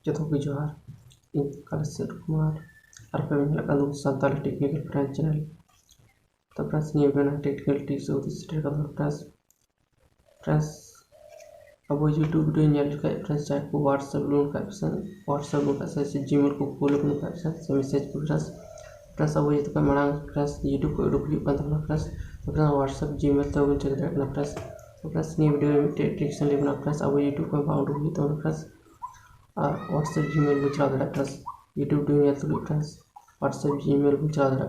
Joto ko Johar ᱤᱧ ᱠᱟᱞᱮᱥᱮᱨ ᱠᱩᱢᱟᱨ ᱟᱨ ᱯᱮ ᱧᱮᱞ ᱠᱟᱱ ᱫᱚ ᱥᱟᱱᱛᱟᱞᱤ ᱴᱮᱠᱱᱤᱠᱮᱞ ᱯᱨᱮᱥ ᱪᱮᱱᱮᱞ ᱛᱚ ᱯᱨᱮᱥ ᱱᱤᱭᱟᱹ ᱵᱮᱱᱟ ᱴᱮᱠᱱᱤᱠᱮल टिप्स ᱩᱫᱩᱜ ᱥᱮᱴᱮᱨ ᱠᱟᱫᱟ ᱯᱨᱮᱥ ᱟᱵᱚ यूट्यूब वीडियो ᱧᱮᱞ ᱞᱮᱠᱷᱟᱡ ᱯᱨᱮᱥ ᱪᱟᱦᱮ को WhatsApp लोन का ऑप्शन WhatsApp लोन का से जीमेल को फॉलो करने का ऑप्शन से मैसेज को प्रेस अब ये तो मांग प्रेस YouTube को उडुक हुई पाता है प्रेस तो WhatsApp जीमेल तो बन चेक करना प्रेस तो प्रेस नी वीडियो में ट्रिक्सन लेबना प्रेस अब YouTube को बाउंड हुई तो प्रेस और WhatsApp जीमेल को चला दे प्रेस YouTube वीडियो में तो प्रेस WhatsApp जीमेल को चला दे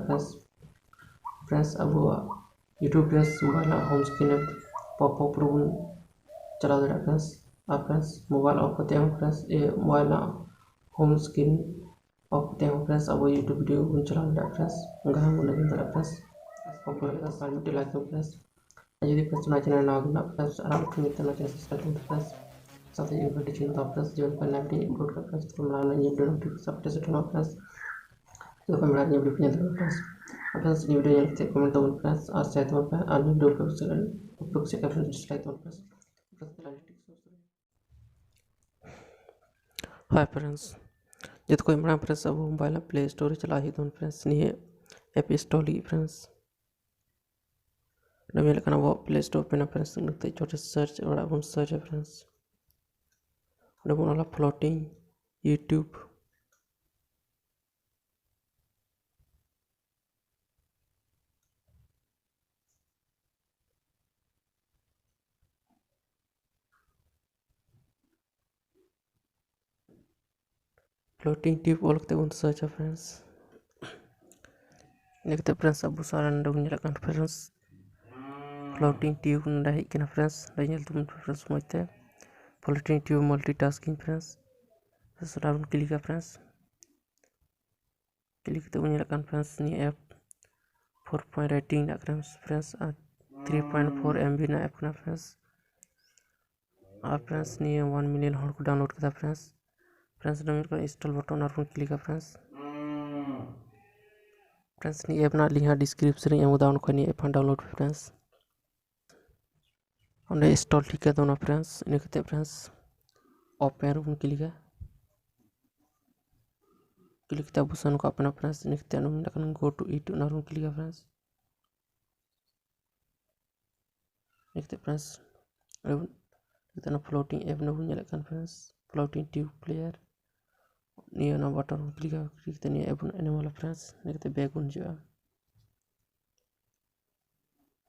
प्रेस अब YouTube press mobile home screen popup room चला दे प्रेस मोबाइल ऑफ करते हैं प्रेस ये मोबाइल होम स्क्रीन ऑफ करते हैं प्रेस अब YouTube वीडियो को चला दे प्रेस गाना को लगे दे प्रेस पॉपुलर का साइड लाइक प्रेस यदि प्रेस ना चैनल ना गना प्रेस आराम से नितना चैनल सब्सक्राइब प्रेस साथ ही वीडियो चिंता प्रेस जो पर नया वीडियो अपलोड कर प्रेस तो मना ये वीडियो नोटिफिकेशन अपडेट से होना प्रेस तो कमेंट ये वीडियो पे जाते प्रेस प्रेस ये वीडियो देखते कमेंट तो प्रेस और शायद वहां पे अन्य वीडियो उपयोग से कर डिसलाइक तो प्रेस हाय फ्रेंड्स जब कोई बड़ा प्रेस अब मोबाइल प्ले स्टोर चला ही तो फ्रेंड्स नहीं ऐप इंस्टॉल ही फ्रेंड्स नवे लेकिन वो प्ले स्टोर पे ना फ्रेंड्स लगते छोटे सर्च और अब सर्च है फ्रेंड्स डबल वाला फ्लोटिंग यूट्यूब फ्लोटिंग ट्यूब और लगते हैं सर्च है फ्रेंड्स देखते फ्रेंड्स अब सारा डबल लेकिन फ्रेंड्स फ्लोटिंग ट्यूब नहीं कि फ्रेंड्स नहीं तुम फ्रेंड्स मजते floating tube multitasking friends down click है फ्रेंड्स क्लिक तो उन्हें लेकिन फ्रेंड्स नहीं ऐप 4 रेटिंग ना फ्रेंड्स 3.4 MB ना ऐप ना फ्रेंड्स और फ्रेंड्स नहीं 1 मिलियन हॉल को डाउनलोड करता फ्रेंड्स डाउनलोड कर इंस्टॉल बटन और क्लिक है फ्रेंड्स नहीं ऐप ना लिंक डिस्क्रिप्शन में एम दाउन को नहीं ऐप डाउनलोड फ्रेंड्स उन्हें इंस्टॉल ठीक है तो ना फ्रेंड्स इन करते फ्रेंड्स ओपन रूम क्लिक तब बुसान को अपना फ्रेंड्स इन करते नु गो टू इट ना रूम क्लिक फ्रेंड्स देखते फ्रेंड्स फ्लोटिंग ऐप ना बुन लेकिन फ्रेंड्स फ्लोटिंग ट्यूब प्लेयर निया ना बटन क्लिक ते निया ऐप एनिमल फ्रेंड्स देखते बैक बुन जो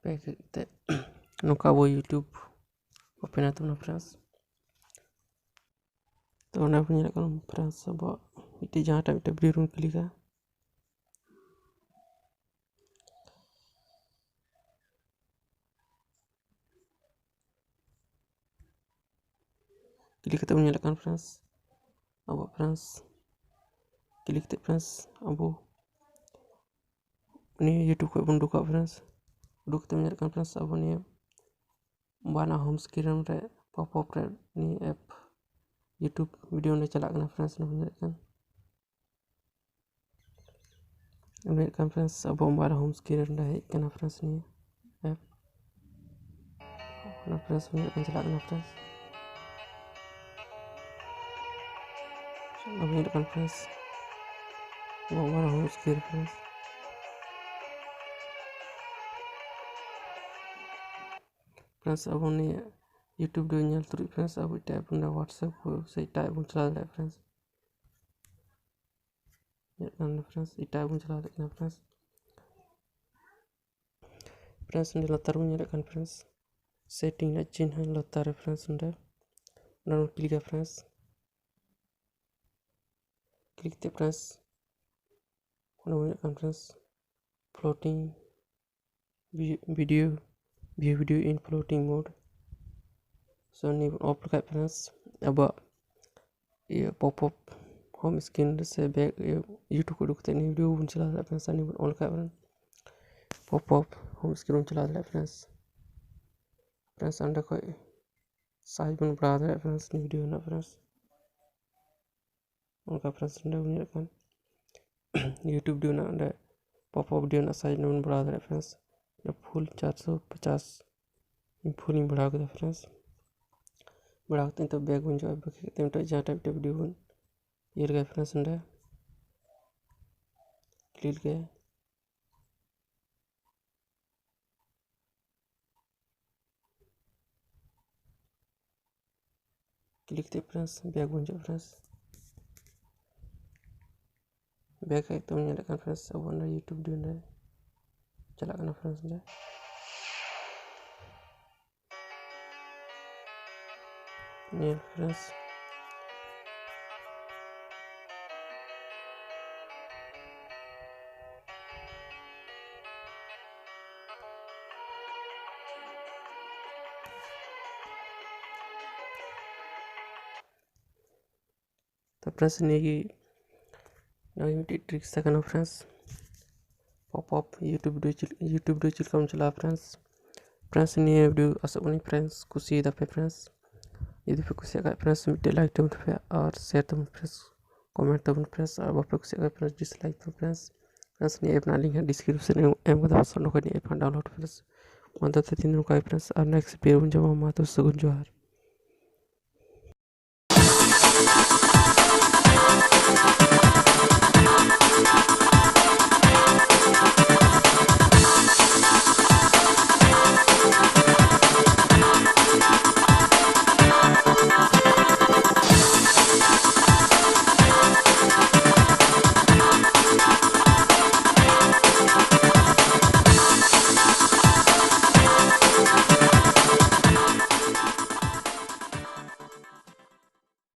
बैक ते नुका वो YouTube ओपन है तो फ्रेंड्स तो ना बुन लेकिन फ्रेंड्स अब इतनी जहाँ टाइप वीडियो रूम क्लिक तो उन्हें लेकिन फ्रेंड्स अब फ्रेंड्स क्लिक ते फ्रेंड्स अब नहीं YouTube को बंद दुका फ्रेंड्स दुखते उन्हें लेकिन फ्रेंड्स अब नहीं बाना होम स्क्रीन रे पॉपअप रे नहीं ऐप YouTube वीडियो ने चला करना फ्रेंड्स उन्हें लेकिन फ्रेंड्स अब हमारा होम स्क्रीन रे करना फ्रेंड्स नहीं ऐप ना फ्रेंड्स उन्हें चला करना फ्रेंड्स अब ये फ्रेंड्स वो हमारा होम स्क्रीन फ्रेंड्स अब उन्हें YouTube वीडियो नेल तुरी फ्रेंड्स अब टाइप ना WhatsApp को से टाइप चला दे फ्रेंड्स ये फ्रेंड्स ये टाइप चला दे फ्रेंड्स ने लतार में लेकिन फ्रेंड्स सेटिंग ना चिन्ह लतार फ्रेंड्स ने ना क्लिक फ्रेंड्स क्लिक ते friends friends floating video view video इन फ्लोटिंग मोड सो नहीं ऑफ रखा फ्रेंड्स अब ये पॉपअप होम स्क्रीन से बैक YouTube को दुखते नहीं वीडियो बन चला रहा फ्रेंड्स नहीं ऑन रखा पॉपअप होम स्क्रीन चला रहा फ्रेंड्स अंडर को साइज बन बढ़ा रहा फ्रेंड्स नहीं वीडियो ना फ्रेंड्स उनका फ्रेंड्स अंडर बन रखा YouTube वीडियो ना अंडर पॉपअप वीडियो ना साइज बन बढ़ा रहा फ्रेंड्स फुल 450 फुल बढ़ा कर फ्रेंड्स बढ़ाते हैं तो बैग बन जाए तो जहाँ टाइप वीडियो बन Here guys friends and click के click the friends back bunja friends back itu menyalakan friends abon YouTube dulu calakan friends deh ini friends तो फ्रेंड्स नवी ट्रिक्स था friends pop-up YouTube video Chilakam चला friends ini video asal ini friends kusi dapat friends jadi kusi agak friends minta like teman or share teman friends comment teman friends और बापे कुछ अगर friends dislike तो friends ने अपना link है description में एम का दफा डाउनलोड फ्रेंड्स मतलब 3 दिन का फ्रेंड्स और नेक्स्ट पेज जब हम आते हैं सगुन जोहार।